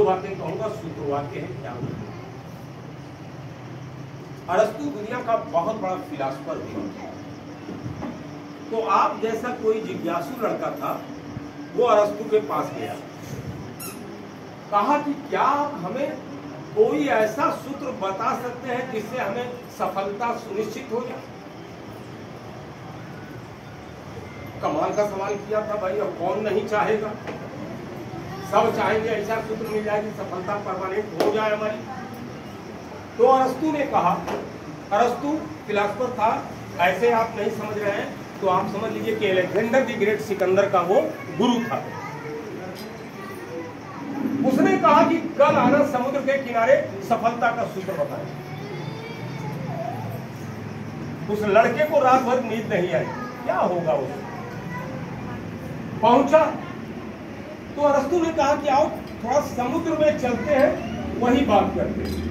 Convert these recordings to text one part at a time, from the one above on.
दो बातें कहूंगा, सूत्रवाक्य है क्या। अरस्तु दुनिया का बहुत बड़ा फिलासफर हुआ। तो आप जैसा कोई जिज्ञासु लड़का था, वो अरस्तु के पास गया, कहा कि क्या आप हमें कोई ऐसा सूत्र बता सकते हैं जिससे हमें सफलता सुनिश्चित हो जाए। कमाल का सवाल किया था भाई, अब कौन नहीं चाहेगा, सब चाहेंगे ऐसा सूत्र मिल जाए कि सफलता परमानेंट हो जाए हमारी। तो अरस्तु ने कहा, अरस्तु फिलासफर था, ऐसे आप नहीं समझ रहे हैं तो आप समझ लीजिए कि अलेक्जेंडर द ग्रेट सिकंदर का वो गुरु था। उसने कहा कि कल आना, समुद्र के किनारे सफलता का सूत्र बताएं। उस लड़के को रात भर नींद नहीं आई, क्या होगा उसे। पहुंचा तो अरस्तु ने कहा कि आओ थोड़ा समुद्र में चलते हैं, वही बात करते हैं।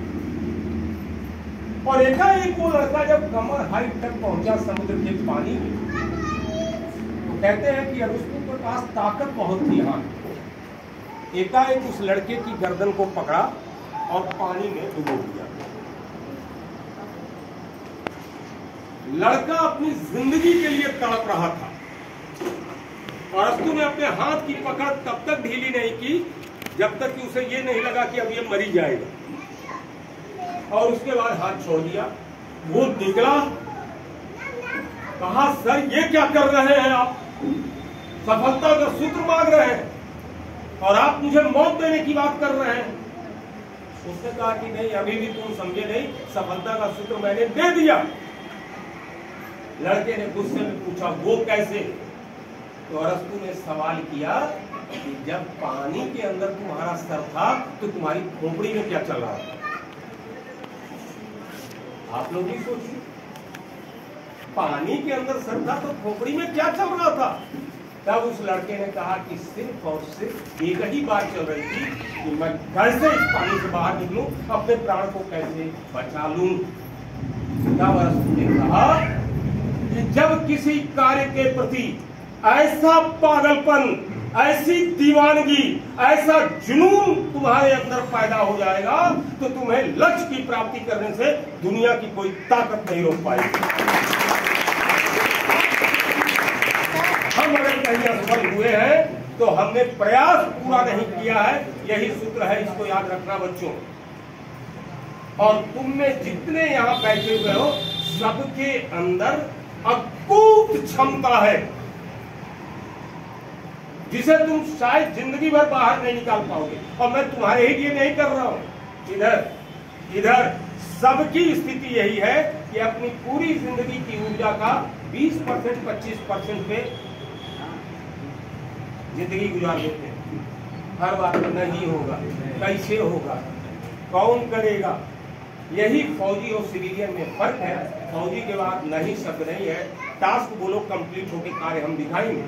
और एकाएक वो लड़का जब कमर हाइट तक पहुंचा समुद्र के पानी में, तो कहते हैं कि अरस्तु के पास ताकत बहुत थी हाथ। एकाएक उस लड़के की गर्दन को पकड़ा और पानी में डुबो दिया। लड़का अपनी जिंदगी के लिए तड़प रहा था। अरस्तु ने अपने हाथ की पकड़ तब तक ढीली नहीं की जब तक कि उसे ये नहीं लगा कि अब ये मरी जाएगा, और उसके बाद हाथ छोड़ दिया। वो निकला, कहा सर ये क्या कर रहे हैं आप, सफलता का सूत्र मांग रहे हैं और आप मुझे मौत देने की बात कर रहे हैं। उसने कहा कि नहीं, अभी भी तुम समझे नहीं, सफलता का सूत्र मैंने दे दिया। लड़के ने गुस्से में पूछा वो कैसे। तो अरस्तु ने सवाल किया कि जब पानी के अंदर तुम्हारा सर था तो तुम्हारी खोपड़ी में क्या चल रहा था। आप लोग भी सोचिए, पानी के अंदर सर था तो खोपड़ी में क्या चल रहा था। तब उस लड़के ने कहा कि सिर्फ और सिर्फ एक ही बात चल रही थी कि मैं कैसे इस पानी से बाहर निकलूं, अपने प्राण को कैसे बचा लूं। तब अरस्तु ने कहा कि जब किसी कार्य के प्रति ऐसा पागलपन, ऐसी दीवानगी, ऐसा जुनून तुम्हारे अंदर पैदा हो जाएगा तो तुम्हें लक्ष्य की प्राप्ति करने से दुनिया की कोई ताकत नहीं रोक पाएगी। हम अगर कहीं असफल हुए हैं तो हमने प्रयास पूरा नहीं किया है, यही सूत्र है, इसको याद रखना बच्चों। और तुम में जितने यहाँ बैठे हुए हो सबके अंदर अकूत क्षमता है जिसे तुम शायद जिंदगी भर बाहर नहीं निकाल पाओगे। और मैं तुम्हारे ही लिए नहीं कर रहा हूं, इधर सबकी स्थिति यही है कि अपनी पूरी जिंदगी की ऊर्जा का 20% 25% पे जिंदगी गुजार देते हैं। हर बात में नहीं होगा, कैसे होगा, कौन करेगा। यही फौजी और सिविलियन में फर्क है। फौजी के बाद नहीं शब्द नहीं है, टास्क बोलो कंप्लीट होके कार्य हम दिखाएंगे,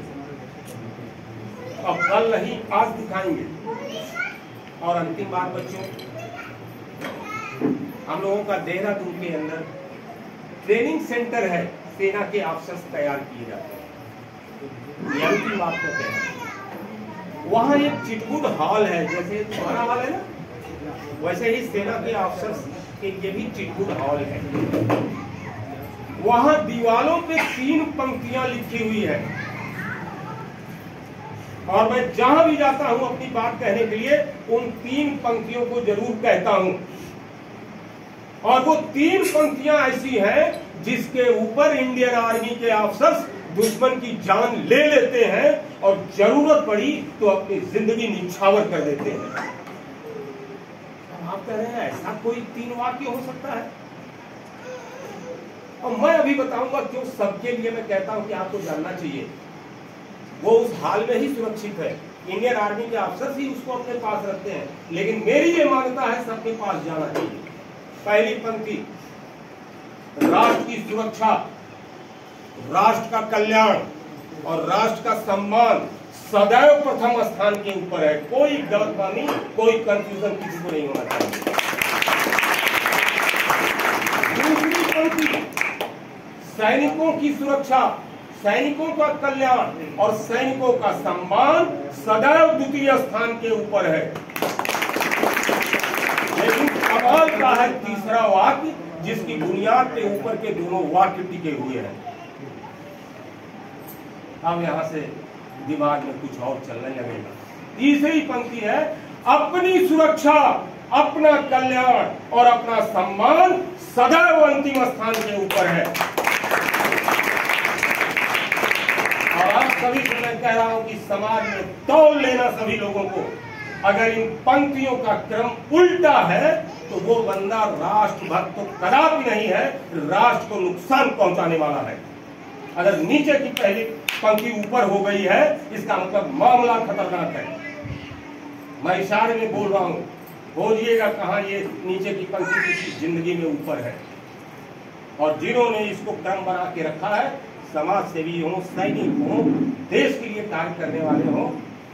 अब कल नहीं आज दिखाएंगे। और अंतिम बात बच्चों, हम लोगों का देहरादून के अंदर ट्रेनिंग सेंटर है, सेना के ऑफिसर्स तैयार किए जाते हैं। ये अंतिम बात को कहना, वहां एक चिटकुट हॉल है, जैसे तुम्हारा हॉल है ना, वैसे ही सेना के ऑफिसर्स के लिए भी चिटकुट हॉल है। वहां दीवालों पे 3 पंक्तियां लिखी हुई है, और मैं जहां भी जाता हूं अपनी बात कहने के लिए उन 3 पंक्तियों को जरूर कहता हूं। और वो 3 पंक्तियां ऐसी हैं जिसके ऊपर इंडियन आर्मी के ऑफिसर्स दुश्मन की जान ले लेते हैं और जरूरत पड़ी तो अपनी जिंदगी निछावर कर देते हैं। आप कह रहे हैं ऐसा कोई 3 वाक्य हो सकता है? और मैं अभी बताऊंगा क्यों सबके लिए मैं कहता हूं कि आपको जानना चाहिए। वो उस हाल में ही सुरक्षित है, इंडियन आर्मी के अफसर ही उसको अपने पास रखते हैं, लेकिन मेरी ये मान्यता है सबके पास जाना चाहिए। पहली पंक्ति, राष्ट्र की सुरक्षा, राष्ट्र का कल्याण और राष्ट्र का सम्मान सदैव प्रथम स्थान के ऊपर है। कोई गलतफहमी, कोई कंफ्यूजन किसी को नहीं होना चाहिए। दूसरी पंक्ति, सैनिकों की सुरक्षा, सैनिकों का कल्याण और सैनिकों का सम्मान सदैव द्वितीय स्थान के ऊपर है। का है तीसरा वाक्य, जिसकी बुनियाद के ऊपर के दोनों वाक्य टिके हुए हैं। अब यहां से दिमाग में कुछ और चलने लगेगा। तीसरी पंक्ति है, अपनी सुरक्षा, अपना कल्याण और अपना सम्मान सदैव अंतिम स्थान के ऊपर है। और आप सभी को मैं कह रहा हूं कि समाज में तौल लेना सभी लोगों को, अगर इन पंक्तियों का क्रम उल्टा है तो वो बंदा राष्ट्रभक्त तो कदापि नहीं है, राष्ट्र को नुकसान पहुंचाने वाला है। अगर नीचे की पहली पंक्ति ऊपर हो गई है, इसका मतलब मामला खतरनाक है। मैं इशारे में बोल रहा हूं, खोजिएगा कहां ये नीचे की पंक्ति किसी जिंदगी में ऊपर है। और जिन्होंने इसको क्रम बना के रखा है, समाज सेवी हो, सैनिक हो, देश के लिए कार्य करने वाले हो,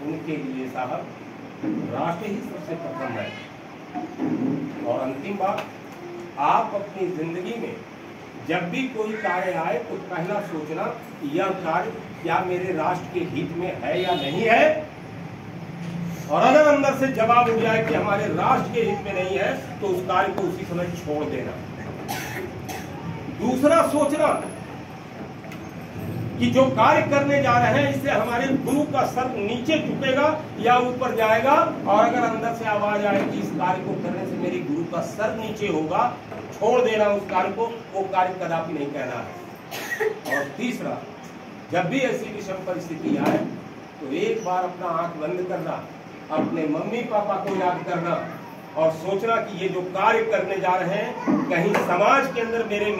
उनके लिए साहब राष्ट्र ही सबसे प्रथम है। और अंतिम बात, आप अपनी जिंदगी में जब भी कोई कार्य आए तो पहला सोचना यह कार्य क्या मेरे राष्ट्र के हित में है या नहीं है। और अगर अंदर से जवाब हो जाए कि हमारे राष्ट्र के हित में नहीं है तो उस कार्य को उसी समय छोड़ देना। दूसरा सोचना कि जो कार्य करने जा रहे हैं इससे हमारे गुरु का सर नीचे झुकेगा या ऊपर जाएगा। और अगर अंदर से आवाज आए कि इस कार्य को करने से मेरे गुरु का सर नीचे होगा, छोड़ देना उस कार्य को, वो कार्य कदापि नहीं कहना है। और तीसरा, जब भी ऐसी विषम परिस्थिति आए तो एक बार अपना आंख बंद करना, अपने मम्मी पापा को याद करना और सोचना कि ये जो कार्य करने जा रहे हैं कहीं समाज के अंदर मेरे